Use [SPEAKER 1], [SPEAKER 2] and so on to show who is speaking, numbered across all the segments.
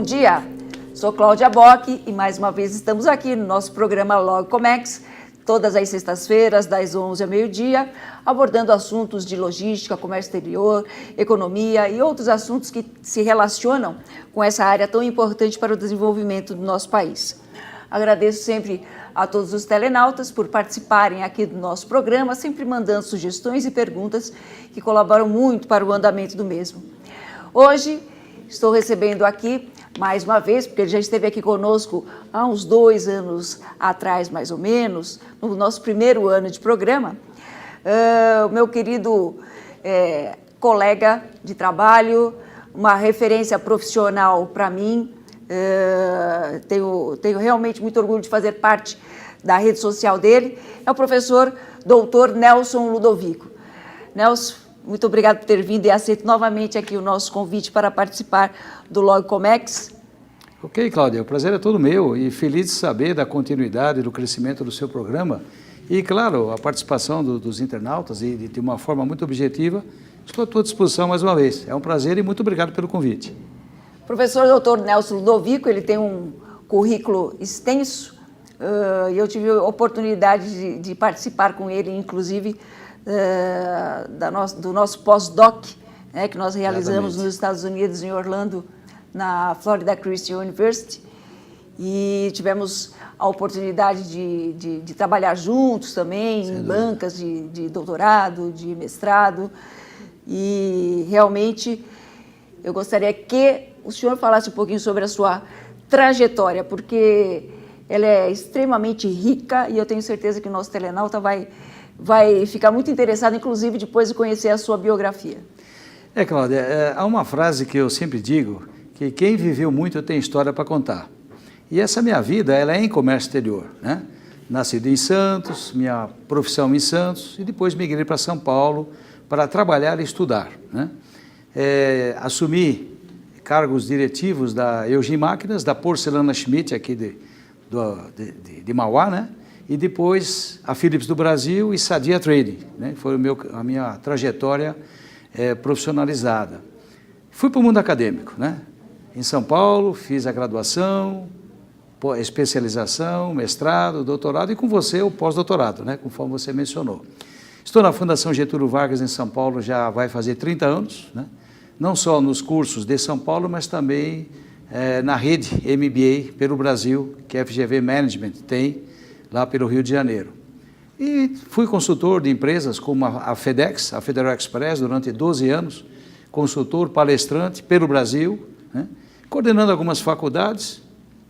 [SPEAKER 1] bom dia. Sou Cláudia Bock e mais uma vez estamos aqui no nosso programa Logcomex, todas as sextas-feiras, das 11 ao meio-dia, abordando assuntos de logística, comércio exterior, economia e outros assuntos que se relacionam com essa área tão importante para o desenvolvimento do nosso país. Agradeço sempre a todos os telenautas por participarem aqui do nosso programa, sempre mandando sugestões e perguntas que colaboram muito para o andamento do mesmo. Hoje estou recebendo aqui, mais uma vez, porque ele já esteve aqui conosco há uns 2 anos atrás, mais ou menos, no nosso primeiro ano de programa, o meu querido colega de trabalho, uma referência profissional para mim. Tenho realmente muito orgulho de fazer parte da rede social dele, é o professor Dr. Nelson Ludovico. Nelson, muito obrigado por ter vindo e aceito novamente aqui o nosso convite para participar do Logcomex.
[SPEAKER 2] Ok, Cláudia, o prazer é todo meu e feliz de saber da continuidade do crescimento do seu programa e, claro, a participação dos internautas e de uma forma muito objetiva. Estou à tua disposição mais uma vez. É um prazer e muito obrigado pelo convite.
[SPEAKER 1] Professor Dr. Nelson Ludovico, ele tem um currículo extenso e eu tive a oportunidade de participar com ele, inclusive, do nosso pós-doc, que nós realizamos nos Estados Unidos, em Orlando, na Florida Christian University, e tivemos a oportunidade de trabalhar juntos também, em bancas de doutorado, de mestrado, e realmente eu gostaria que o senhor falasse um pouquinho sobre a sua trajetória, porque ela é extremamente rica e eu tenho certeza que o nosso telenauta vai ficar muito interessado, inclusive, depois de conhecer a sua biografia.
[SPEAKER 2] Cláudia, há uma frase que eu sempre digo, que quem viveu muito tem história para contar. E essa minha vida, ela é em comércio exterior, né? Nascido em Santos, minha profissão em Santos, e depois migrei para São Paulo para trabalhar e estudar, né? Assumi cargos diretivos da Eugin Máquinas, da Porcelana Schmidt, aqui de Mauá, né? E depois a Philips do Brasil e Sadia Trading, né? Foi a minha trajetória profissionalizada. Fui para o mundo acadêmico, né? Em São Paulo, fiz a graduação, especialização, mestrado, doutorado e com você o pós-doutorado, né? Conforme você mencionou. Estou na Fundação Getúlio Vargas em São Paulo, já vai fazer 30 anos, né? Não só nos cursos de São Paulo, mas também na rede MBA pelo Brasil, que a FGV Management tem, lá pelo Rio de Janeiro. E fui consultor de empresas como a FedEx, a Federal Express, durante 12 anos, consultor, palestrante pelo Brasil, né? Coordenando algumas faculdades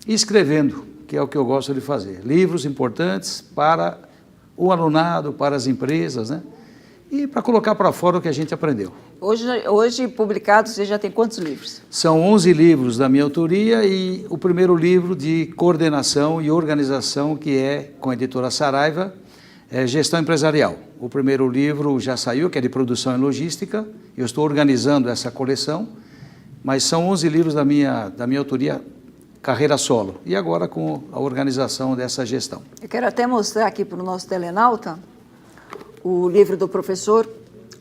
[SPEAKER 2] e escrevendo, que é o que eu gosto de fazer, livros importantes para o alunado, para as empresas, né? E para colocar para fora o que a gente aprendeu.
[SPEAKER 1] Hoje publicado, você já tem quantos livros?
[SPEAKER 2] São 11 livros da minha autoria e o primeiro livro de coordenação e organização, que é com a editora Saraiva, Gestão Empresarial. O primeiro livro já saiu, que é de produção e logística, eu estou organizando essa coleção, mas são 11 livros da minha autoria, carreira solo, e agora com a organização dessa gestão.
[SPEAKER 1] Eu quero até mostrar aqui para o nosso telenauta o livro do professor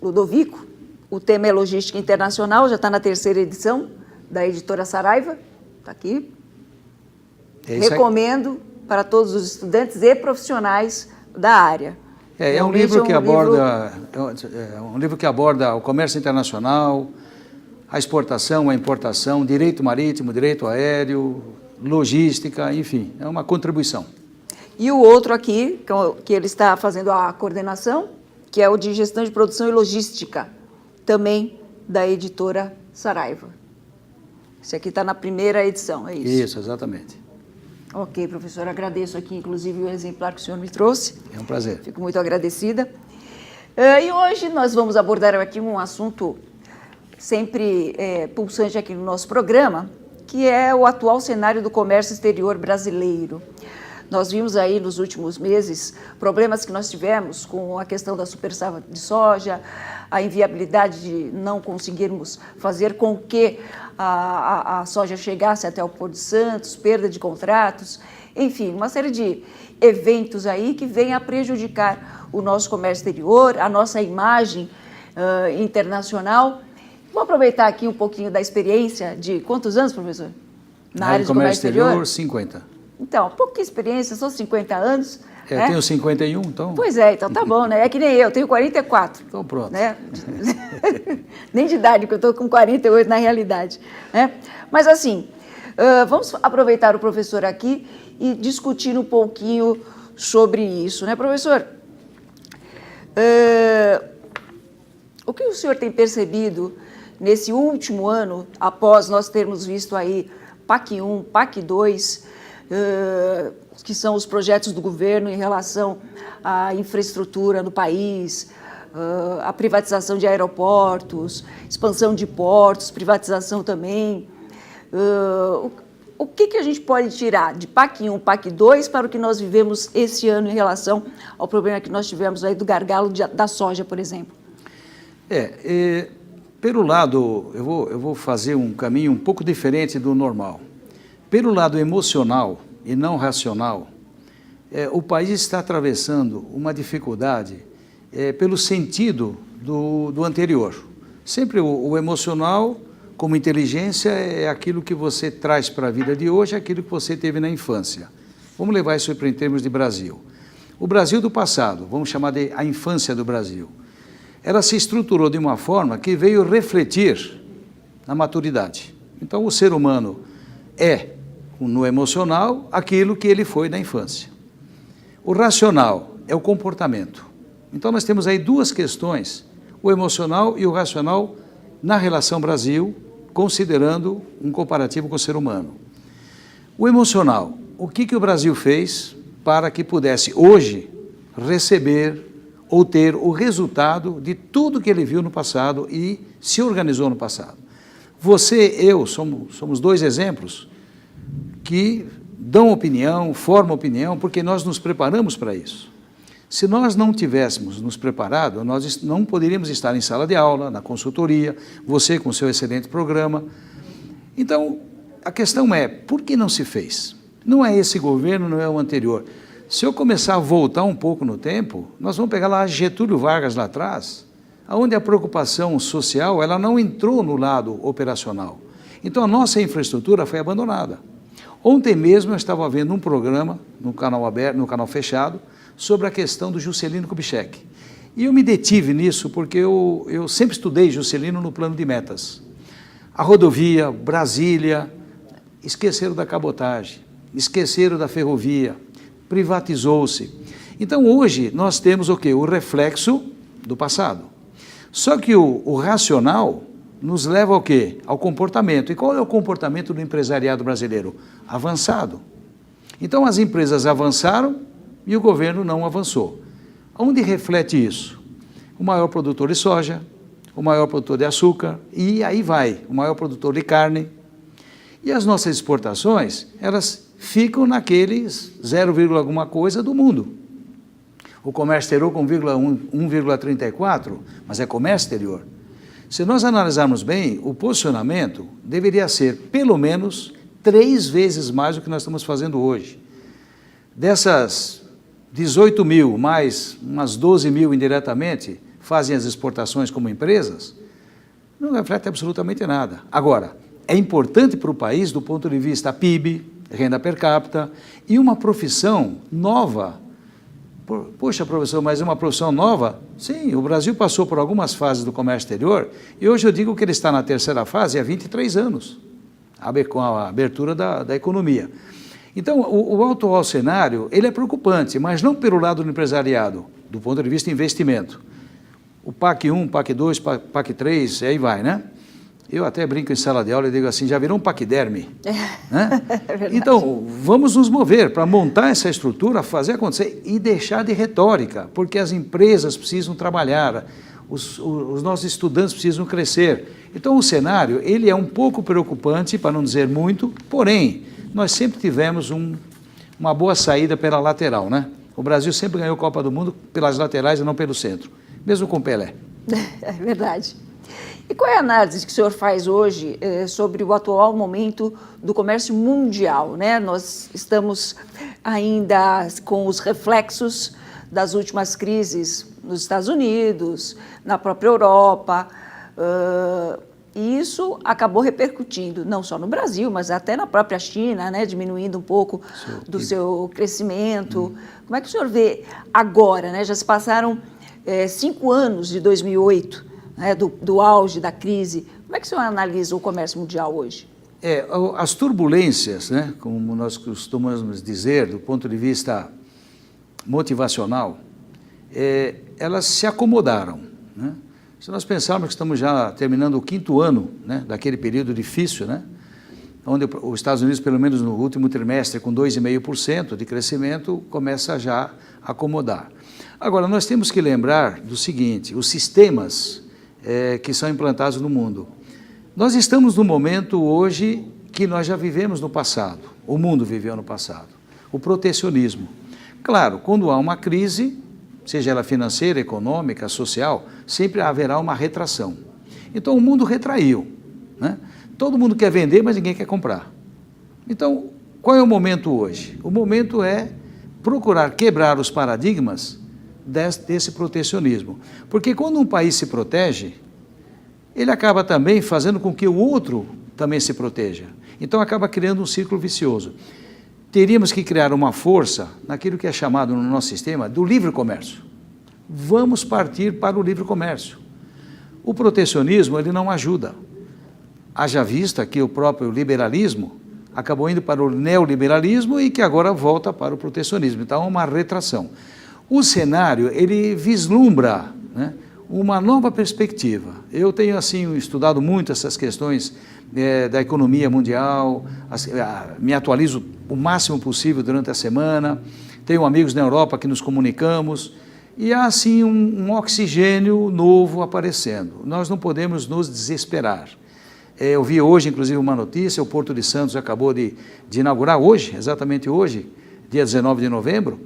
[SPEAKER 1] Ludovico. O tema é Logística Internacional, já está na 3ª edição da editora Saraiva, está aqui. Recomendo para todos os estudantes e profissionais da área.
[SPEAKER 2] É um livro que aborda o comércio internacional, a exportação, a importação, direito marítimo, direito aéreo, logística, enfim, é uma contribuição.
[SPEAKER 1] E o outro aqui, que ele está fazendo a coordenação, que é o de Gestão de Produção e Logística, também da editora Saraiva. Esse aqui está na 1ª edição, é isso?
[SPEAKER 2] Isso, exatamente.
[SPEAKER 1] Ok, professor, agradeço aqui, inclusive, o exemplar que o senhor me trouxe.
[SPEAKER 2] É um prazer.
[SPEAKER 1] Fico muito agradecida. E hoje nós vamos abordar aqui um assunto sempre pulsante aqui no nosso programa, que é o atual cenário do comércio exterior brasileiro. Nós vimos aí nos últimos meses problemas que nós tivemos com a questão da supersafra de soja, a inviabilidade de não conseguirmos fazer com que a soja chegasse até o Porto de Santos, perda de contratos, enfim, uma série de eventos aí que vêm a prejudicar o nosso comércio exterior, a nossa imagem internacional. Vou aproveitar aqui um pouquinho da experiência de quantos anos, professor? Na área de comércio exterior?
[SPEAKER 2] 50.
[SPEAKER 1] Então, pouca experiência, são 50 anos.
[SPEAKER 2] Eu tenho 51, então...
[SPEAKER 1] Pois é, então tá bom, né? É que nem eu tenho 44.
[SPEAKER 2] Então pronto.
[SPEAKER 1] Né? Nem de idade, porque eu estou com 48 na realidade. Né? Mas assim, vamos aproveitar o professor aqui e discutir um pouquinho sobre isso, né, professor? O que o senhor tem percebido nesse último ano, após nós termos visto aí PAC 1, PAC 2, que são os projetos do governo em relação à infraestrutura no país, a privatização de aeroportos, expansão de portos, privatização também. O que a gente pode tirar de PAC 1, PAC 2 para o que nós vivemos esse ano em relação ao problema que nós tivemos aí do gargalo da soja, por exemplo?
[SPEAKER 2] Pelo lado, eu vou fazer um caminho um pouco diferente do normal. Pelo lado emocional e não racional, o país está atravessando uma dificuldade pelo sentido do anterior. Sempre o emocional, como inteligência, é aquilo que você traz para a vida de hoje, aquilo que você teve na infância. Vamos levar isso para em termos de Brasil. O Brasil do passado, vamos chamar de a infância do Brasil, ela se estruturou de uma forma que veio refletir na maturidade. Então, o ser humano no emocional, aquilo que ele foi na infância. O racional é o comportamento. Então, nós temos aí duas questões, o emocional e o racional na relação Brasil, considerando um comparativo com o ser humano. O emocional, o que o Brasil fez para que pudesse hoje receber ou ter o resultado de tudo que ele viu no passado e se organizou no passado. Você e eu somos dois exemplos que dão opinião, formam opinião, porque nós nos preparamos para isso. Se nós não tivéssemos nos preparado, nós não poderíamos estar em sala de aula, na consultoria, você com seu excelente programa. Então, a questão é, por que não se fez? Não é esse governo, não é o anterior. Se eu começar a voltar um pouco no tempo, nós vamos pegar lá Getúlio Vargas lá atrás, onde a preocupação social ela não entrou no lado operacional. Então, a nossa infraestrutura foi abandonada. Ontem mesmo eu estava vendo um programa no canal aberto, no canal fechado, sobre a questão do Juscelino Kubitschek. E eu me detive nisso porque eu sempre estudei Juscelino no plano de metas. A rodovia, Brasília, esqueceram da cabotagem, esqueceram da ferrovia, privatizou-se. Então hoje nós temos o quê? O reflexo do passado. Só que o racional nos leva ao quê? Ao comportamento. E qual é o comportamento do empresariado brasileiro? Avançado. Então as empresas avançaram e o governo não avançou. Onde reflete isso? O maior produtor de soja, o maior produtor de açúcar, e aí vai, o maior produtor de carne. E as nossas exportações, elas ficam naqueles 0, alguma coisa do mundo. O comércio exterior com 1,34, mas é comércio exterior. Se nós analisarmos bem, o posicionamento deveria ser pelo menos 3 vezes mais do que nós estamos fazendo hoje. Dessas 18 mil, mais umas 12 mil indiretamente, fazem as exportações como empresas, não reflete absolutamente nada. Agora, é importante para o país do ponto de vista PIB, renda per capita, e uma profissão nova. Poxa, professor, mas uma profissão nova? Sim, o Brasil passou por algumas fases do comércio exterior, e hoje eu digo que ele está na terceira fase há 23 anos, com a abertura da economia. Então, o atual cenário, ele é preocupante, mas não pelo lado do empresariado, do ponto de vista de investimento. O PAC 1, PAC 2, PAC 3, aí vai, né? Eu até brinco em sala de aula e digo assim, já virou um paquiderme. Né? É então, vamos nos mover para montar essa estrutura, fazer acontecer e deixar de retórica, porque as empresas precisam trabalhar, os nossos estudantes precisam crescer. Então, o cenário, ele é um pouco preocupante, para não dizer muito, porém, nós sempre tivemos uma boa saída pela lateral, né? O Brasil sempre ganhou a Copa do Mundo pelas laterais e não pelo centro, mesmo com Pelé.
[SPEAKER 1] É verdade. E qual é a análise que o senhor faz hoje sobre o atual momento do comércio mundial, né? Nós estamos ainda com os reflexos das últimas crises nos Estados Unidos, na própria Europa. E isso acabou repercutindo, não só no Brasil, mas até na própria China, né, diminuindo um pouco do seu crescimento. Como é que o senhor vê agora, né? Já se passaram 5 anos de 2008, né, do auge da crise. Como é que o senhor analisa o comércio mundial hoje?
[SPEAKER 2] As turbulências, né, como nós costumamos dizer, do ponto de vista motivacional, elas se acomodaram, né? Se nós pensarmos que estamos já terminando o 5º ano, né, daquele período difícil, né, onde os Estados Unidos, pelo menos no último trimestre, com 2,5% de crescimento, começa já a acomodar. Agora, nós temos que lembrar do seguinte, os sistemas que são implantados no mundo. Nós estamos num momento hoje que nós já vivemos no passado, o mundo viveu no passado, o protecionismo. Claro, quando há uma crise, seja ela financeira, econômica, social, sempre haverá uma retração. Então o mundo retraiu, né? Todo mundo quer vender, mas ninguém quer comprar. Então, qual é o momento hoje? O momento é procurar quebrar os paradigmas desse protecionismo. Porque quando um país se protege, ele acaba também fazendo com que o outro também se proteja. Então acaba criando um círculo vicioso. Teríamos que criar uma força naquilo que é chamado no nosso sistema do livre comércio. Vamos partir para o livre comércio. O protecionismo, ele não ajuda. Haja vista que o próprio liberalismo acabou indo para o neoliberalismo e que agora volta para o protecionismo. Então, é uma retração. O cenário, ele vislumbra, né, uma nova perspectiva. Eu tenho, assim, estudado muito essas questões da economia mundial, me atualizo o máximo possível durante a semana, tenho amigos na Europa que nos comunicamos, e há, assim, um oxigênio novo aparecendo. Nós não podemos nos desesperar. Eu vi hoje, inclusive, uma notícia, o Porto de Santos acabou de inaugurar hoje, exatamente hoje, dia 19 de novembro,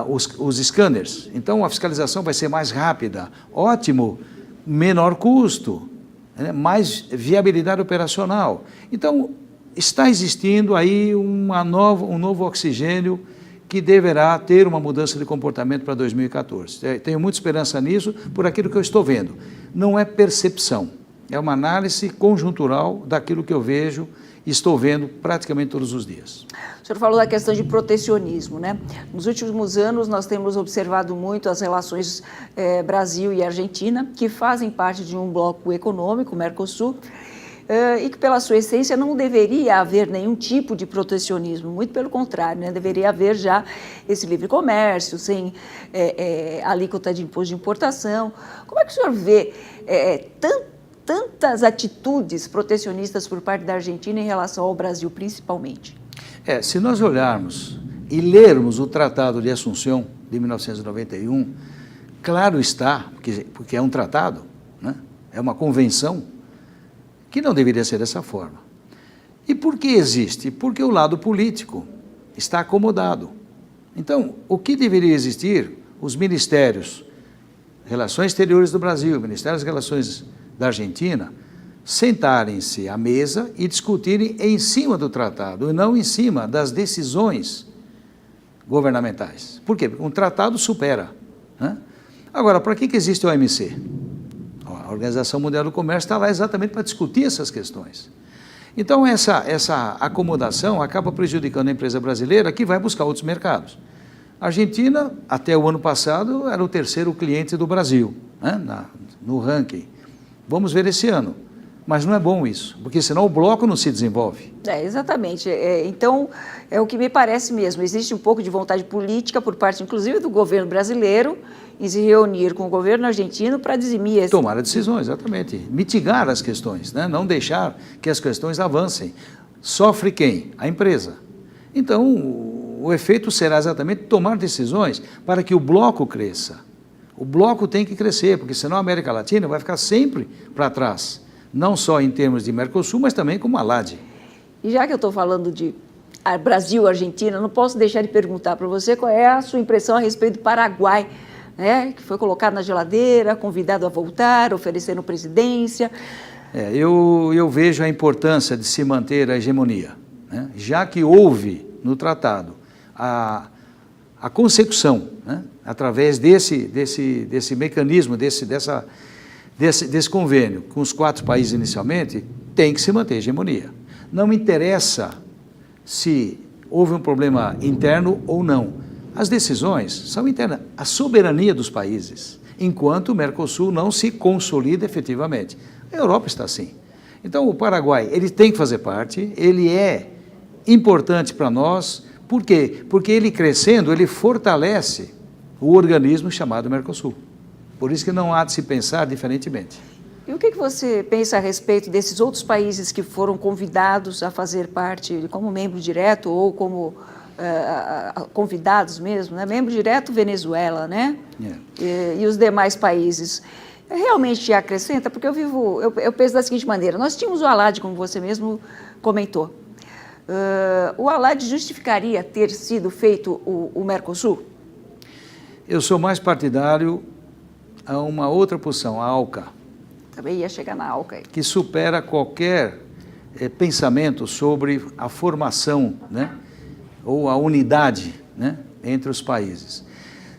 [SPEAKER 2] os scanners. Então, a fiscalização vai ser mais rápida, ótimo, menor custo, né, mais viabilidade operacional. Então, está existindo aí um novo oxigênio que deverá ter uma mudança de comportamento para 2014. Tenho muita esperança nisso, por aquilo que eu estou vendo. Não é percepção, é uma análise conjuntural daquilo que eu vejo e estou vendo praticamente todos os dias.
[SPEAKER 1] O senhor falou da questão de protecionismo, né? Nos últimos anos, nós temos observado muito as relações Brasil e Argentina, que fazem parte de um bloco econômico, Mercosul, e que, pela sua essência, não deveria haver nenhum tipo de protecionismo, muito pelo contrário, né? Deveria haver já esse livre comércio, sem alíquota de imposto de importação. Como é que o senhor vê tantas atitudes protecionistas por parte da Argentina em relação ao Brasil, principalmente?
[SPEAKER 2] Se nós olharmos e lermos o Tratado de Assunção de 1991, claro está, porque é um tratado, né? É uma convenção, que não deveria ser dessa forma. E por que existe? Porque o lado político está acomodado. Então, o que deveria existir? Os ministérios, Relações Exteriores do Brasil, Ministério das Relações da Argentina, sentarem-se à mesa e discutirem em cima do tratado, e não em cima das decisões governamentais. Por quê? Porque um tratado supera, né? Agora, para que existe a OMC? A Organização Mundial do Comércio está lá exatamente para discutir essas questões. Então, essa acomodação acaba prejudicando a empresa brasileira que vai buscar outros mercados. A Argentina, até o ano passado, era o 3º cliente do Brasil, né, no ranking. Vamos ver esse ano. Mas não é bom isso, porque senão o bloco não se desenvolve.
[SPEAKER 1] Exatamente. Então, é o que me parece mesmo. Existe um pouco de vontade política por parte, inclusive, do governo brasileiro em se reunir com o governo argentino para dirimir...
[SPEAKER 2] Tomar decisões, exatamente. Mitigar as questões, né? Não deixar que as questões avancem. Sofre quem? A empresa. Então, o efeito será exatamente tomar decisões para que o bloco cresça. O bloco tem que crescer, porque senão a América Latina vai ficar sempre para trás. Não só em termos de Mercosul, mas também como a LAD.
[SPEAKER 1] E já que eu estou falando de Brasil, Argentina, não posso deixar de perguntar para você qual é a sua impressão a respeito do Paraguai, né, que foi colocado na geladeira, convidado a voltar, oferecendo presidência.
[SPEAKER 2] Eu vejo a importância de se manter a hegemonia, né, já que houve no tratado a consecução, né, através desse mecanismo, desse convênio com os 4 países inicialmente, tem que se manter a hegemonia. Não interessa se houve um problema interno ou não. As decisões são internas, a soberania dos países, enquanto o Mercosul não se consolida efetivamente. A Europa está assim. Então, o Paraguai, ele tem que fazer parte, ele é importante para nós. Por quê? Porque ele crescendo, ele fortalece o organismo chamado Mercosul. Por isso que não há de se pensar diferentemente.
[SPEAKER 1] E o que você pensa a respeito desses outros países que foram convidados a fazer parte como membro direto ou como convidados mesmo, né? Membro direto, Venezuela, né? E os demais países. Realmente acrescenta? Porque eu penso da seguinte maneira, nós tínhamos o ALAD, como você mesmo comentou. O ALAD justificaria ter sido feito o Mercosul?
[SPEAKER 2] Eu sou mais partidário a uma outra posição, a ALCA.
[SPEAKER 1] Também ia chegar na ALCA.
[SPEAKER 2] Que supera qualquer pensamento sobre a formação, né, ou a unidade, né, entre os países.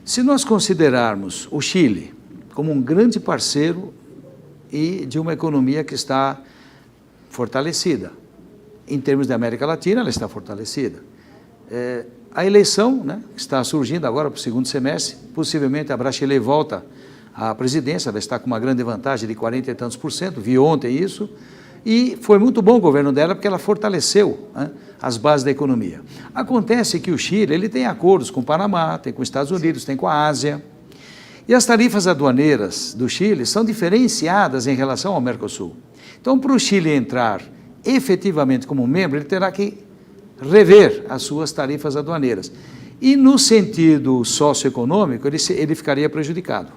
[SPEAKER 2] Se nós considerarmos o Chile como um grande parceiro e de uma economia que está fortalecida, em termos da América Latina, ela está fortalecida. A eleição, né, que está surgindo agora para o segundo semestre, possivelmente a Bachelet volta à presidência, ela está com uma grande vantagem de 40 e tantos %, vi ontem isso, e foi muito bom o governo dela porque ela fortaleceu, né, as bases da economia. Acontece que o Chile ele tem acordos com o Panamá, tem com os Estados Unidos, tem com a Ásia, e as tarifas aduaneiras do Chile são diferenciadas em relação ao Mercosul. Então, para o Chile entrar efetivamente como membro, ele terá que rever as suas tarifas aduaneiras. E no sentido socioeconômico, ele ficaria prejudicado.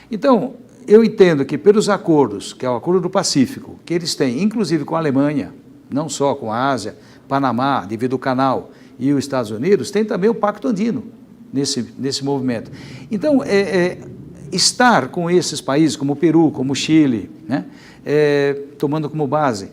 [SPEAKER 2] Então, eu entendo que pelos acordos, que é o Acordo do Pacífico, que eles têm, inclusive com a Alemanha, não só com a Ásia, Panamá, devido ao canal, e os Estados Unidos, tem também o Pacto Andino nesse movimento. Então, estar com esses países, como o Peru, como o Chile, né, tomando como base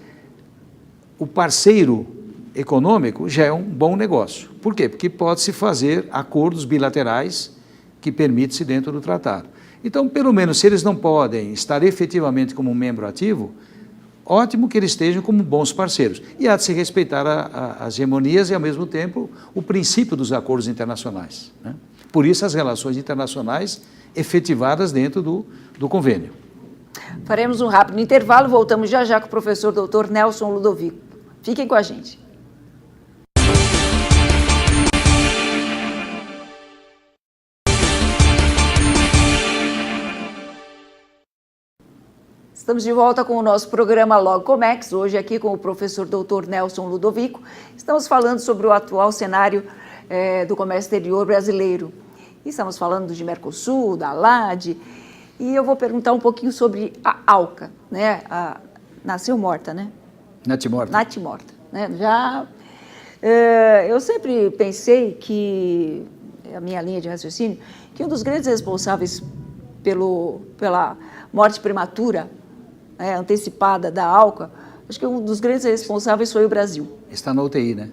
[SPEAKER 2] o parceiro econômico, já é um bom negócio. Por quê? Porque pode-se fazer acordos bilaterais que permitem-se dentro do tratado. Então, pelo menos, se eles não podem estar efetivamente como um membro ativo, ótimo que eles estejam como bons parceiros. E há de se respeitar as hegemonias e, ao mesmo tempo, o princípio dos acordos internacionais, né? Por isso, as relações internacionais efetivadas dentro do convênio.
[SPEAKER 1] Faremos um rápido intervalo, voltamos já já com o professor Dr. Nelson Ludovico. Fiquem com a gente. Estamos de volta com o nosso programa Logo Comex, hoje aqui com o professor Dr. Nelson Ludovico. Estamos falando sobre o atual cenário do comércio exterior brasileiro. E estamos falando de Mercosul, da ALAD, e eu vou perguntar um pouquinho sobre a ALCA, né? Nasceu morta, né?
[SPEAKER 2] Natimorta.
[SPEAKER 1] Natimorta, né? Eu sempre pensei que, a minha linha de raciocínio, que um dos grandes responsáveis pela morte prematura, antecipada da ALCA, acho que um dos grandes responsáveis foi o Brasil.
[SPEAKER 2] Está na UTI, né?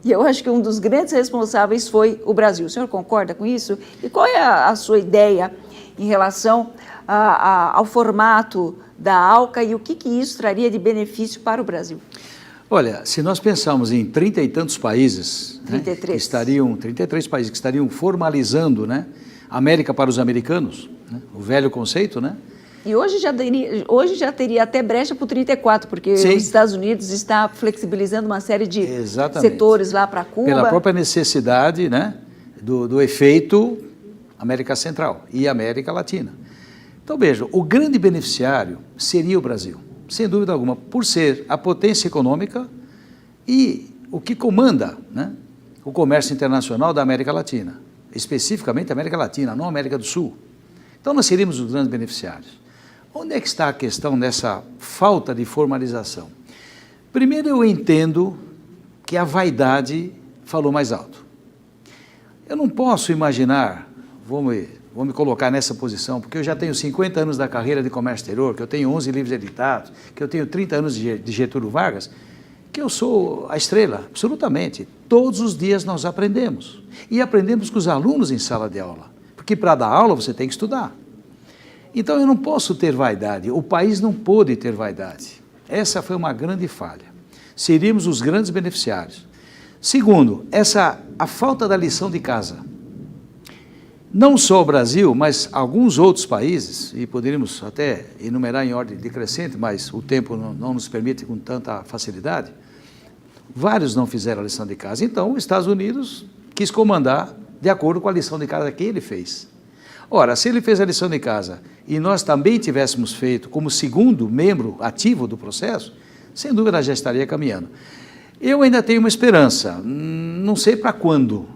[SPEAKER 1] E eu acho que um dos grandes responsáveis foi o Brasil. O senhor concorda com isso? E qual é a sua ideia em relação ao formato da ALCA e o que isso traria de benefício para o Brasil?
[SPEAKER 2] Olha, se nós pensarmos em 30 e tantos países,
[SPEAKER 1] 33.
[SPEAKER 2] 33 países que estariam formalizando, né, América para os americanos, né, o velho conceito, né?
[SPEAKER 1] E hoje já teria até brecha para o 34, porque
[SPEAKER 2] Sim.
[SPEAKER 1] os Estados Unidos está flexibilizando uma série de
[SPEAKER 2] Exatamente.
[SPEAKER 1] setores lá para Cuba.
[SPEAKER 2] Pela própria necessidade, né, do efeito América Central e América Latina. Então, veja, o grande beneficiário seria o Brasil, sem dúvida alguma, por ser a potência econômica e o que comanda, né, o comércio internacional da América Latina, especificamente a América Latina, não a América do Sul. Então, nós seríamos os grandes beneficiários. Onde é que está a questão dessa falta de formalização? Primeiro, eu entendo que a vaidade falou mais alto. Eu não posso imaginar, vou me colocar nessa posição, porque eu já tenho 50 anos da carreira de comércio exterior, que eu tenho 11 livros editados, que eu tenho 30 anos de Getúlio Vargas, que eu sou a estrela, absolutamente. Todos os dias nós aprendemos. E aprendemos com os alunos em sala de aula, porque para dar aula você tem que estudar. Então eu não posso ter vaidade, o país não pôde ter vaidade. Essa foi uma grande falha. Seríamos os grandes beneficiários. Segundo, a falta da lição de casa. Não só o Brasil, mas alguns outros países, e poderíamos até enumerar em ordem decrescente, mas o tempo não nos permite com tanta facilidade, vários não fizeram a lição de casa. Então, os Estados Unidos quis comandar de acordo com a lição de casa que ele fez. Ora, se ele fez a lição de casa e nós também tivéssemos feito como segundo membro ativo do processo, sem dúvida já estaria caminhando. Eu ainda tenho uma esperança, não sei para quando,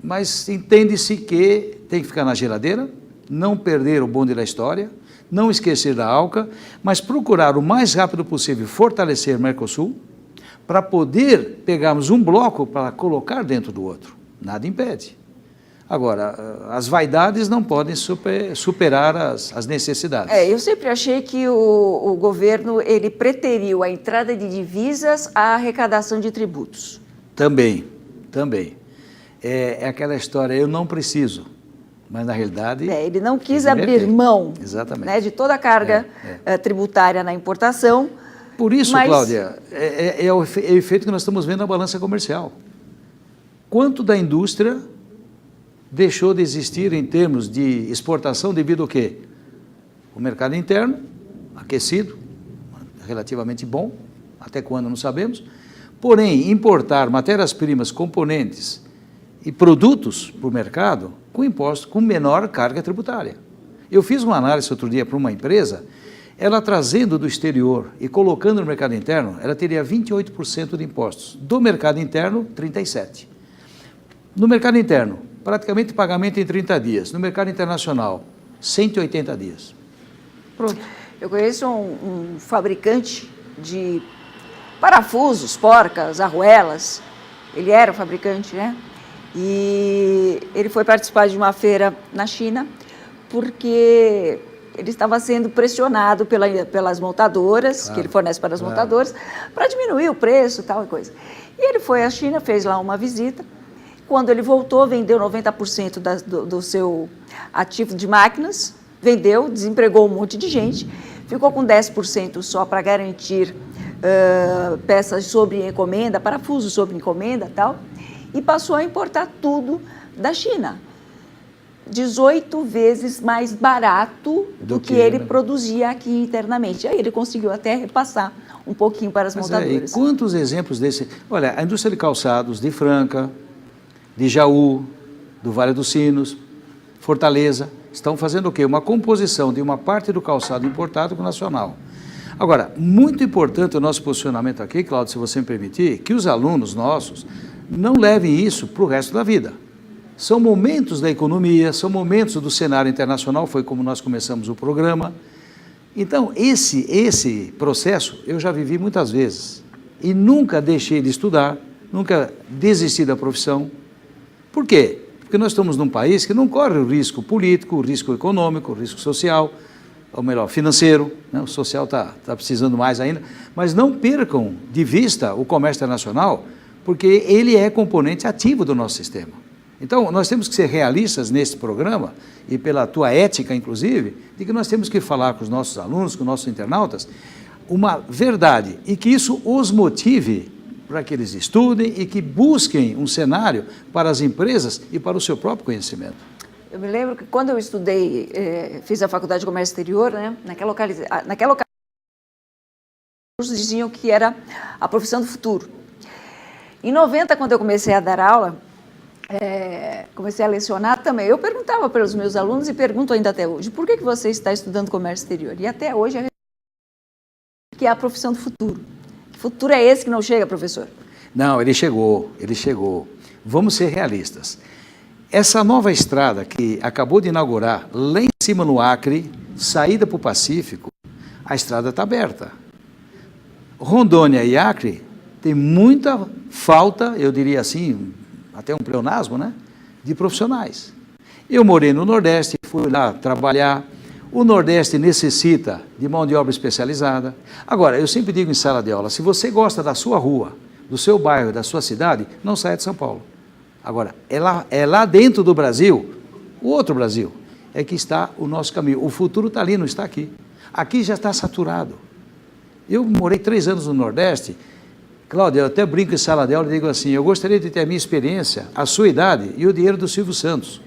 [SPEAKER 2] mas entende-se que tem que ficar na geladeira, não perder o bonde da história, não esquecer da ALCA, mas procurar o mais rápido possível fortalecer o Mercosul, para poder pegarmos um bloco para colocar dentro do outro. Nada impede. Agora, as vaidades não podem superar as necessidades.
[SPEAKER 1] Eu sempre achei que o governo ele preteriu a entrada de divisas à arrecadação de tributos.
[SPEAKER 2] Também. É aquela história, eu não preciso, mas na realidade...
[SPEAKER 1] ele não quis abrir mão, né, de toda a carga tributária na importação.
[SPEAKER 2] Por isso, Cláudia, é o efeito que nós estamos vendo na balança comercial. Quanto da indústria deixou de existir em termos de exportação devido ao quê? O mercado interno, aquecido, relativamente bom, até quando não sabemos, porém, importar matérias-primas, componentes e produtos para o mercado com imposto, com menor carga tributária. Eu fiz uma análise outro dia para uma empresa, ela trazendo do exterior e colocando no mercado interno, ela teria 28% de impostos. Do mercado interno, 37%. No mercado interno, praticamente pagamento em 30 dias. No mercado internacional, 180 dias. Pronto.
[SPEAKER 1] Eu conheço um fabricante de parafusos, porcas, arruelas. Ele era o fabricante, né? E ele foi participar de uma feira na China porque ele estava sendo pressionado pelas montadoras, que ele fornece para as montadoras, para diminuir o preço e tal e coisa. E ele foi à China, fez lá uma visita. Quando ele voltou, vendeu 90% do seu ativo de máquinas, vendeu, desempregou um monte de gente, ficou com 10% só para garantir peças sob encomenda, parafusos sob encomenda e tal, e passou a importar tudo da China. 18 vezes mais barato do que ele produzia aqui internamente. Aí ele conseguiu até repassar um pouquinho para as montadoras.
[SPEAKER 2] E quantos exemplos desse? Olha, a indústria de calçados de Franca, de Jaú, do Vale dos Sinos, Fortaleza, estão fazendo o quê? Uma composição de uma parte do calçado importado com o nacional. Agora, muito importante o nosso posicionamento aqui, Cláudio, se você me permitir, que os alunos nossos não levem isso para o resto da vida. São momentos da economia, são momentos do cenário internacional, foi como nós começamos o programa. Então, esse processo eu já vivi muitas vezes e nunca deixei de estudar, nunca desisti da profissão. Por quê? Porque nós estamos num país que não corre o risco político, o risco econômico, o risco social, ou melhor, financeiro, né? O social está precisando mais ainda, mas não percam de vista o comércio internacional, porque ele é componente ativo do nosso sistema. Então, nós temos que ser realistas nesse programa, e pela tua ética, inclusive, de que nós temos que falar com os nossos alunos, com os nossos internautas, uma verdade, e que isso os motive para que eles estudem e que busquem um cenário para as empresas e para o seu próprio conhecimento.
[SPEAKER 1] Eu me lembro que quando eu estudei, fiz a Faculdade de Comércio Exterior, né, naquela ocasião, os diziam que era a profissão do futuro. Em 90, quando eu comecei a dar aula, comecei a lecionar também, eu perguntava para os meus alunos e pergunto ainda até hoje, por que você está estudando comércio exterior? E até hoje que é a profissão do futuro. Que futuro é esse que não chega, professor?
[SPEAKER 2] Não, ele chegou. Vamos ser realistas. Essa nova estrada que acabou de inaugurar, lá em cima no Acre, saída para o Pacífico, a estrada está aberta. Rondônia e Acre tem muita falta, eu diria assim, até um pleonasmo, né, de profissionais. Eu morei no Nordeste, fui lá trabalhar. O Nordeste necessita de mão de obra especializada. Agora, eu sempre digo em sala de aula, se você gosta da sua rua, do seu bairro, da sua cidade, não saia de São Paulo. Agora, é lá dentro do Brasil, o outro Brasil. é que está o nosso caminho. O futuro está ali, não está aqui. Aqui já está saturado. Eu morei 3 anos no Nordeste. Cláudia, eu até brinco em sala de aula e digo assim, eu gostaria de ter a minha experiência, a sua idade e o dinheiro do Silvio Santos.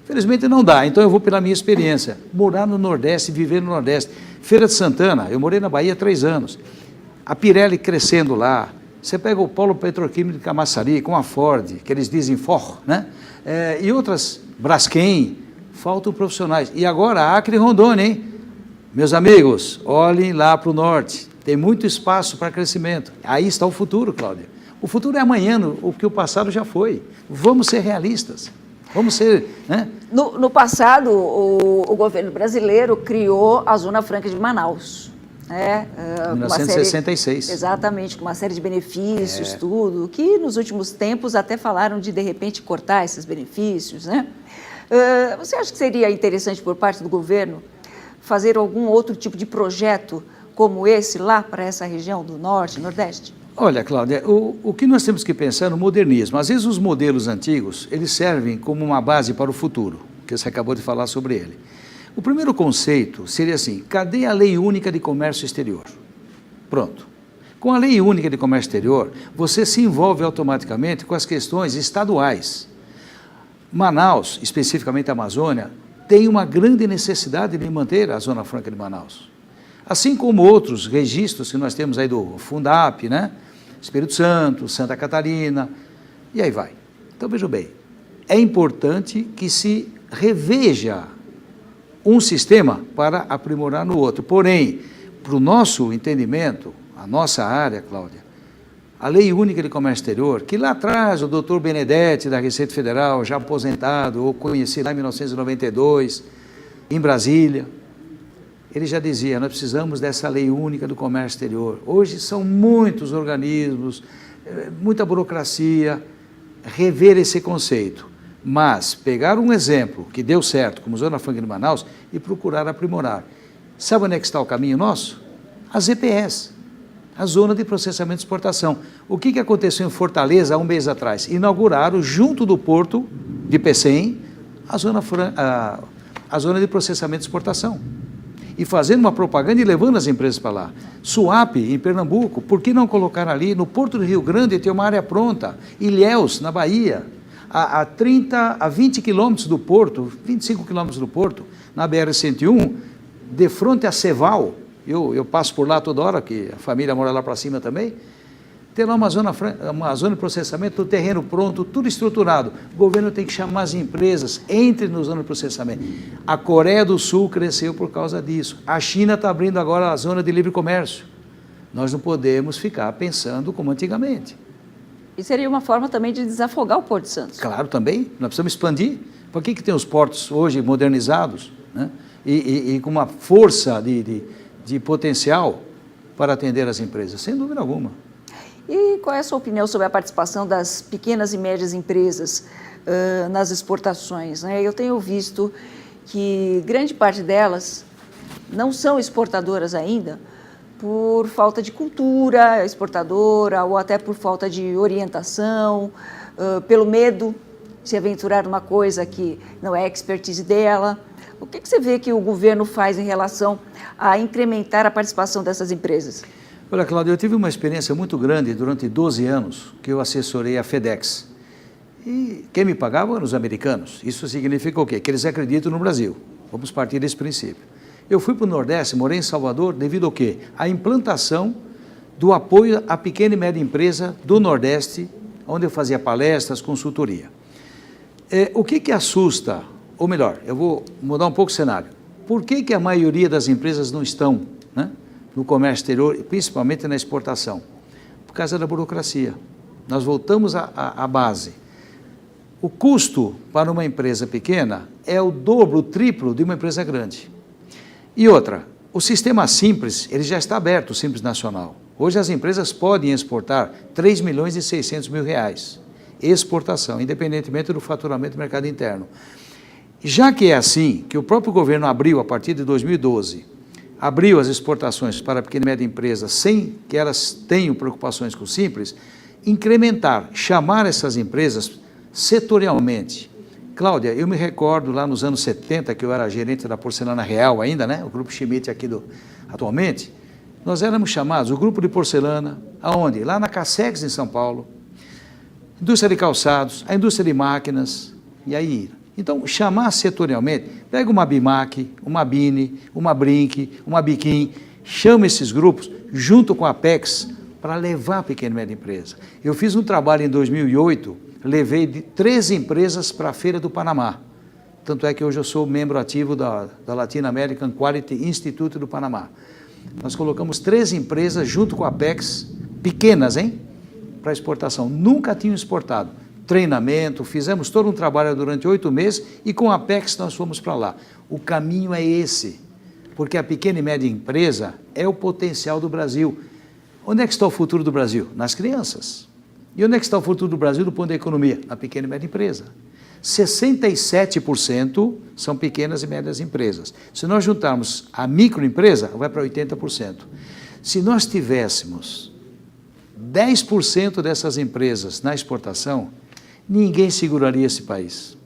[SPEAKER 2] Infelizmente não dá, então eu vou pela minha experiência. Morar no Nordeste, viver no Nordeste. Feira de Santana, eu morei na Bahia há 3 anos. A Pirelli crescendo lá. Você pega o polo petroquímico de Camaçari, com a Ford, que eles dizem Ford, né? E outras, Braskem, faltam profissionais. E agora a Acre e Rondônia, hein? Meus amigos, olhem lá para o norte. Tem muito espaço para crescimento. Aí está o futuro, Cláudia. O futuro é amanhã, o que o passado já foi. Vamos ser realistas. Vamos ser... Né?
[SPEAKER 1] No passado, o governo brasileiro criou a Zona Franca de Manaus.
[SPEAKER 2] Em 1966.
[SPEAKER 1] Exatamente, com uma série de benefícios, tudo, que nos últimos tempos até falaram de repente, cortar esses benefícios. Né? Você acha que seria interessante, por parte do governo, fazer algum outro tipo de projeto como esse lá para essa região do Norte, Nordeste?
[SPEAKER 2] Olha, Cláudia, o que nós temos que pensar é no modernismo. Às vezes os modelos antigos, eles servem como uma base para o futuro, que você acabou de falar sobre ele. O primeiro conceito seria assim, cadê a Lei Única de Comércio Exterior? Pronto. Com a Lei Única de Comércio Exterior, você se envolve automaticamente com as questões estaduais. Manaus, especificamente a Amazônia, tem uma grande necessidade de manter a Zona Franca de Manaus. Assim como outros registros que nós temos aí do Fundap, né? Espírito Santo, Santa Catarina, e aí vai. Então, vejam bem, é importante que se reveja um sistema para aprimorar no outro. Porém, para o nosso entendimento, a nossa área, Cláudia, a Lei Única de Comércio Exterior, que lá atrás o doutor Benedetti, da Receita Federal, já aposentado, ou conheci lá em 1992, em Brasília, ele já dizia, nós precisamos dessa Lei Única do Comércio Exterior. Hoje são muitos organismos, muita burocracia, rever esse conceito. Mas pegar um exemplo que deu certo, como Zona Franca de Manaus, e procurar aprimorar. Sabe onde é que está o caminho nosso? As EPS, a Zona de Processamento e Exportação. O que aconteceu em Fortaleza há um mês atrás? Inauguraram, junto do porto de Pecém, a Zona de Processamento e Exportação. E fazendo uma propaganda e levando as empresas para lá. Suape, em Pernambuco, por que não colocar ali? No Porto do Rio Grande tem uma área pronta. Ilhéus, na Bahia, a 20 quilômetros do porto, 25 quilômetros do porto, na BR-101, de frente a Ceval, eu passo por lá toda hora, que a família mora lá para cima também, tem lá uma zona de processamento, o terreno pronto, tudo estruturado. O governo tem que chamar as empresas, entre na zona de processamento. A Coreia do Sul cresceu por causa disso. A China está abrindo agora a zona de livre comércio. Nós não podemos ficar pensando como antigamente.
[SPEAKER 1] E seria uma forma também de desafogar o Porto de Santos.
[SPEAKER 2] Claro, também. Nós precisamos expandir. Por que tem os portos hoje modernizados, né? e com uma força de potencial para atender as empresas? Sem dúvida alguma.
[SPEAKER 1] E qual é a sua opinião sobre a participação das pequenas e médias empresas nas exportações? Né? Eu tenho visto que grande parte delas não são exportadoras ainda por falta de cultura exportadora ou até por falta de orientação, pelo medo de se aventurar numa coisa que não é expertise dela. O que você vê que o governo faz em relação a incrementar a participação dessas empresas?
[SPEAKER 2] Olha, Cláudia, eu tive uma experiência muito grande durante 12 anos que eu assessorei a FedEx. E quem me pagava eram os americanos. Isso significa o quê? Que eles acreditam no Brasil. Vamos partir desse princípio. Eu fui para o Nordeste, morei em Salvador, devido ao quê? À implantação do apoio à pequena e média empresa do Nordeste, onde eu fazia palestras, consultoria. O que assusta, ou melhor, eu vou mudar um pouco o cenário. Por que a maioria das empresas não estão, né, no comércio exterior, principalmente na exportação? Por causa da burocracia. Nós voltamos à base. O custo para uma empresa pequena é o dobro, o triplo de uma empresa grande. E outra, o sistema Simples, ele já está aberto, o Simples Nacional. Hoje as empresas podem exportar 3 milhões e 600 mil reais. Exportação, independentemente do faturamento do mercado interno. Já que é assim, que o próprio governo abriu, a partir de 2012, abriu as exportações para a pequena e média empresa sem que elas tenham preocupações com o Simples, incrementar, chamar essas empresas setorialmente, Cláudia, eu me recordo lá nos anos 70, que eu era gerente da Porcelana Real ainda, né? O Grupo Schmidt aqui atualmente, nós éramos chamados, o Grupo de Porcelana, aonde? Lá na Cassex, em São Paulo, indústria de calçados, a indústria de máquinas, e aí. Então, chamar setorialmente, pega uma Bimac, uma Bini, uma Brinque, uma Biquim, chama esses grupos, junto com a Apex, para levar a pequena e média empresa. Eu fiz um trabalho em 2008, levei 13 empresas para a Feira do Panamá. Tanto é que hoje eu sou membro ativo da Latin American Quality Institute do Panamá. Nós colocamos 13 empresas junto com a Apex, pequenas, hein? Para exportação. Nunca tinham exportado. Treinamento, fizemos todo um trabalho durante 8 meses e com a Apex nós fomos para lá. O caminho é esse, porque a pequena e média empresa é o potencial do Brasil. Onde é que está o futuro do Brasil? Nas crianças. E onde é que está o futuro do Brasil do ponto da economia? Na pequena e média empresa. 67% são pequenas e médias empresas. Se nós juntarmos a microempresa, vai para 80%. Se nós tivéssemos 10% dessas empresas na exportação, ninguém seguraria esse país.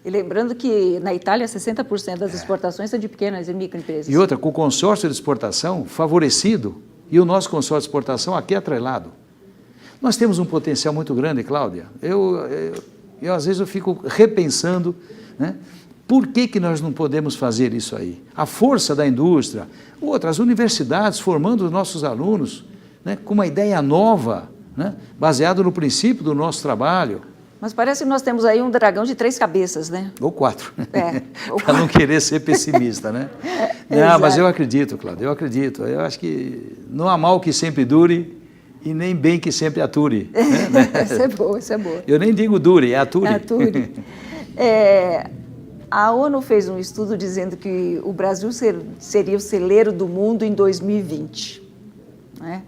[SPEAKER 1] E lembrando que na Itália 60% das exportações são de pequenas e microempresas.
[SPEAKER 2] E outra, com o consórcio de exportação favorecido e o nosso consórcio de exportação aqui atrelado. Nós temos um potencial muito grande, Cláudia. Às vezes eu fico repensando, né? Por que nós não podemos fazer isso aí? A força da indústria, outras universidades formando os nossos alunos, né, com uma ideia nova, né, baseado no princípio do nosso trabalho.
[SPEAKER 1] Mas parece que nós temos aí um dragão de 3 cabeças, né?
[SPEAKER 2] Ou 4,
[SPEAKER 1] Ou
[SPEAKER 2] para não querer ser pessimista, né? Não, mas eu acredito, Cláudia, eu acredito. Eu acho que não há mal que sempre dure e nem bem que sempre ature. Né?
[SPEAKER 1] Isso é boa, isso é boa.
[SPEAKER 2] Eu nem digo dure, é ature.
[SPEAKER 1] É ature. A ONU fez um estudo dizendo que o Brasil seria o celeiro do mundo em 2020, né?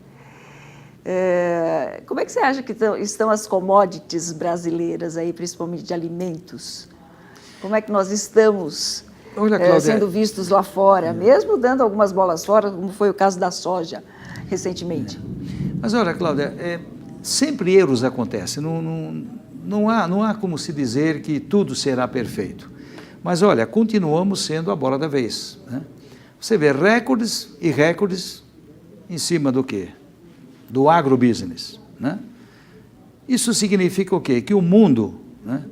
[SPEAKER 1] Como é que você acha que estão as commodities brasileiras aí, principalmente de alimentos? Como é que nós estamos sendo vistos lá fora, mesmo dando algumas bolas fora, como foi o caso da soja recentemente?
[SPEAKER 2] Mas olha, Cláudia, sempre erros acontecem, não há como se dizer que tudo será perfeito. Mas olha, continuamos sendo a bola da vez, né? Você vê recordes e recordes em cima do quê? Do agrobusiness, né? Isso significa o quê? Que o mundo, né,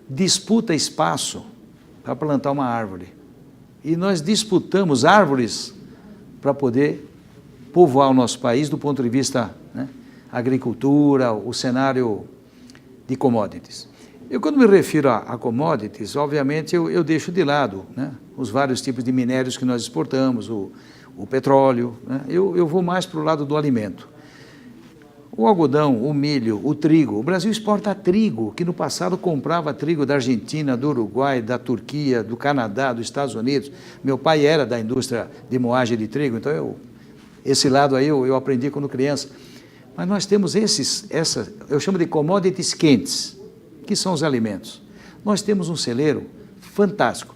[SPEAKER 2] disputa espaço para plantar uma árvore. E nós disputamos árvores para poder povoar o nosso país do ponto de vista, né, agricultura, o cenário de commodities. Eu, quando me refiro a commodities, obviamente eu deixo de lado, né, os vários tipos de minérios que nós exportamos, o petróleo, né? Eu vou mais para o lado do alimento. O algodão, o milho, o trigo. O Brasil exporta trigo, que no passado comprava trigo da Argentina, do Uruguai, da Turquia, do Canadá, dos Estados Unidos. Meu pai era da indústria de moagem de trigo, então esse lado aí eu aprendi quando criança. Mas nós temos eu chamo de commodities quentes, que são os alimentos. Nós temos um celeiro fantástico.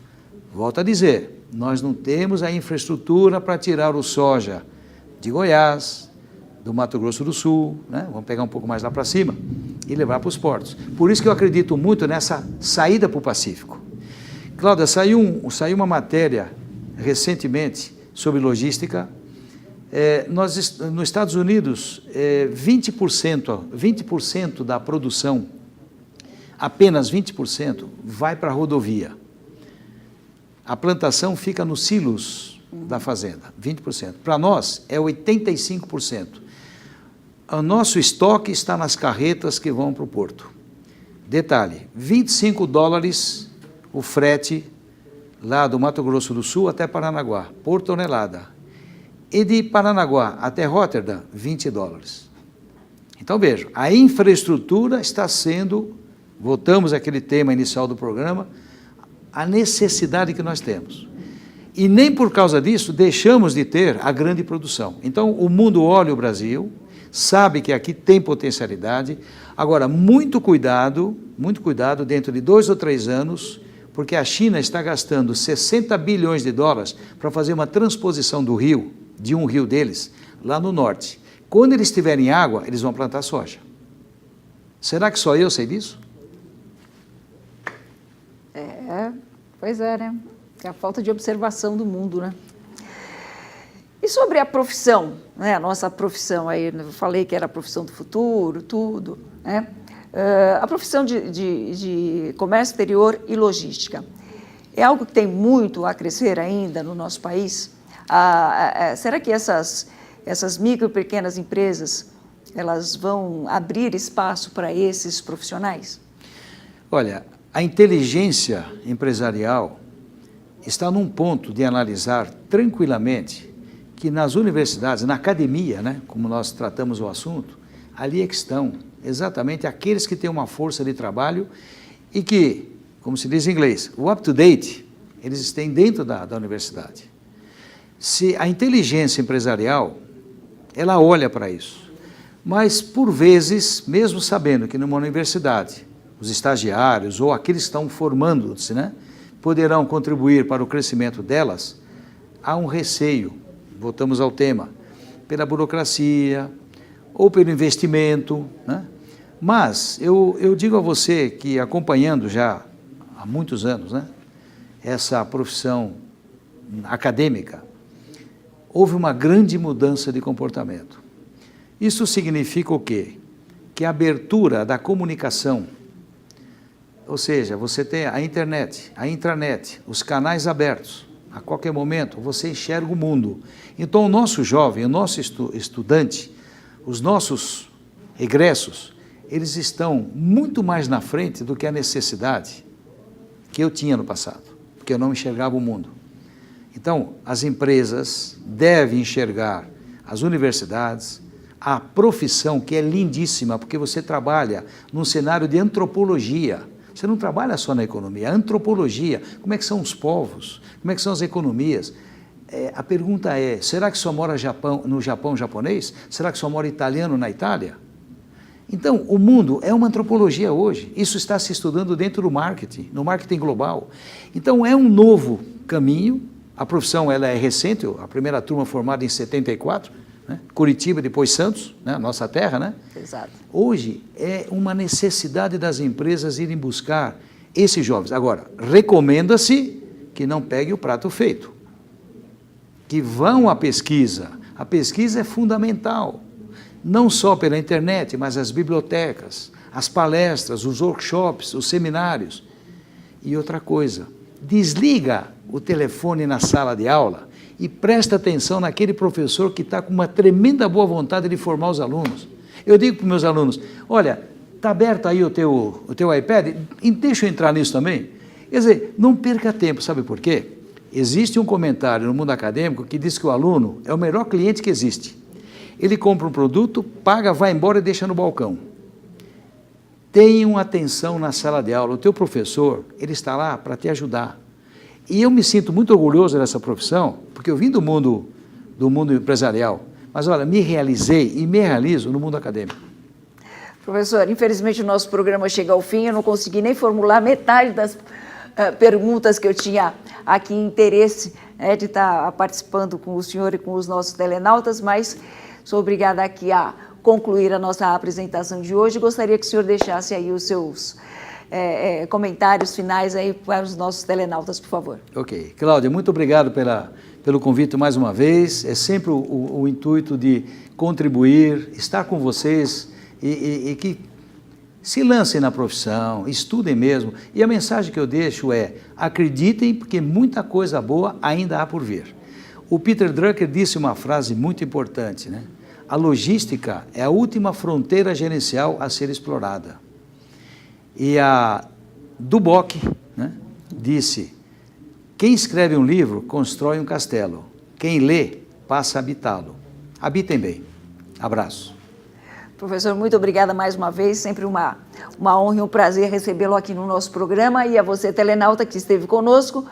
[SPEAKER 2] Volto a dizer, nós não temos a infraestrutura para tirar o soja de Goiás, do Mato Grosso do Sul, né? Vamos pegar um pouco mais lá para cima e levar para os portos. Por isso que eu acredito muito nessa saída para o Pacífico. Cláudia, saiu uma matéria recentemente sobre logística. Nos Estados Unidos, 20% da produção, apenas 20%, vai para a rodovia. A plantação fica nos silos da fazenda, 20%. Para nós, é 85%. O nosso estoque está nas carretas que vão para o porto. Detalhe, $25 o frete lá do Mato Grosso do Sul até Paranaguá, por tonelada. E de Paranaguá até Rotterdam, $20. Então, vejam, a infraestrutura está sendo, voltamos àquele tema inicial do programa, a necessidade que nós temos. E nem por causa disso deixamos de ter a grande produção. Então, o mundo olha o Brasil, sabe que aqui tem potencialidade. Agora, muito cuidado dentro de 2 ou 3 anos, porque a China está gastando $60 bilhões para fazer uma transposição do rio, de um rio deles, lá no norte. Quando eles tiverem água, eles vão plantar soja. Será que só eu sei disso?
[SPEAKER 1] Pois é, né? É a falta de observação do mundo, né? E sobre a profissão, né? A nossa profissão, aí eu falei que era a profissão do futuro, tudo, né? A profissão de comércio exterior e logística é algo que tem muito a crescer ainda no nosso país? Será que essas micro e pequenas empresas elas vão abrir espaço para esses profissionais?
[SPEAKER 2] Olha, a inteligência empresarial está num ponto de analisar tranquilamente que nas universidades, na academia, né, como nós tratamos o assunto, ali é que estão exatamente aqueles que têm uma força de trabalho e que, como se diz em inglês, o up-to-date, eles têm dentro da universidade. Se a inteligência empresarial, ela olha para isso, mas por vezes, mesmo sabendo que numa universidade, os estagiários ou aqueles que estão formando-se, né, poderão contribuir para o crescimento delas, há um receio, voltamos ao tema, pela burocracia ou pelo investimento, né? Mas eu digo a você que acompanhando já há muitos anos, né, essa profissão acadêmica, houve uma grande mudança de comportamento. Isso significa o quê? Que a abertura da comunicação, ou seja, você tem a internet, a intranet, os canais abertos, a qualquer momento você enxerga o mundo. Então o nosso jovem, o nosso estudante, os nossos egressos, eles estão muito mais na frente do que a necessidade que eu tinha no passado, porque eu não enxergava o mundo. Então, as empresas devem enxergar as universidades, a profissão que é lindíssima, porque você trabalha num cenário de antropologia. Você não trabalha só na economia, a antropologia, como é que são os povos, como é que são as economias. A pergunta é, será que só mora no Japão japonês? Será que só mora italiano na Itália? Então, o mundo é uma antropologia hoje. Isso está se estudando dentro do marketing, no marketing global. Então, é um novo caminho. A profissão ela é recente, a primeira turma formada em 74, né? Curitiba, depois Santos, né? Nossa terra, né?
[SPEAKER 1] Exato.
[SPEAKER 2] Hoje é uma necessidade das empresas irem buscar esses jovens. Agora, recomenda-se que não pegue o prato feito, que vão à pesquisa. A pesquisa é fundamental, não só pela internet, mas as bibliotecas, as palestras, os workshops, os seminários. E outra coisa, desliga o telefone na sala de aula e presta atenção naquele professor que está com uma tremenda boa vontade de formar os alunos. Eu digo para os meus alunos, olha, está aberto aí o teu iPad? Deixa eu entrar nisso também. Quer dizer, não perca tempo, sabe por quê? Existe um comentário no mundo acadêmico que diz que o aluno é o melhor cliente que existe. Ele compra um produto, paga, vai embora e deixa no balcão. Tenham atenção na sala de aula. O teu professor, ele está lá para te ajudar. E eu me sinto muito orgulhoso dessa profissão, porque eu vim do mundo empresarial. Mas, olha, me realizei e me realizo no mundo acadêmico.
[SPEAKER 1] Professor, infelizmente o nosso programa chega ao fim, eu não consegui nem formular metade das perguntas que eu tinha aqui interesse de estar participando com o senhor e com os nossos telenautas, mas sou obrigada aqui a concluir a nossa apresentação de hoje. Gostaria que o senhor deixasse aí os seus comentários finais aí para os nossos telenautas, por favor.
[SPEAKER 2] Ok. Cláudia, muito obrigado pelo convite mais uma vez. É sempre o intuito de contribuir, estar com vocês e que se lancem na profissão, estudem mesmo. E a mensagem que eu deixo é, acreditem, porque muita coisa boa ainda há por vir. O Peter Drucker disse uma frase muito importante, né? A logística é a última fronteira gerencial a ser explorada. E a Duboc, né, disse, quem escreve um livro constrói um castelo, quem lê passa a habitá-lo. Habitem bem. Abraço.
[SPEAKER 1] Professor, muito obrigada mais uma vez, sempre uma honra e um prazer recebê-lo aqui no nosso programa, e a você, telenauta, que esteve conosco,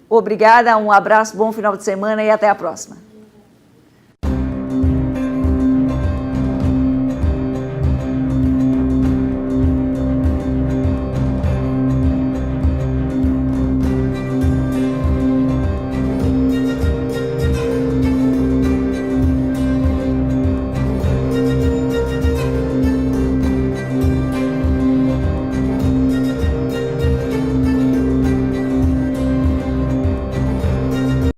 [SPEAKER 1] obrigada, um abraço, bom final de semana e até a próxima.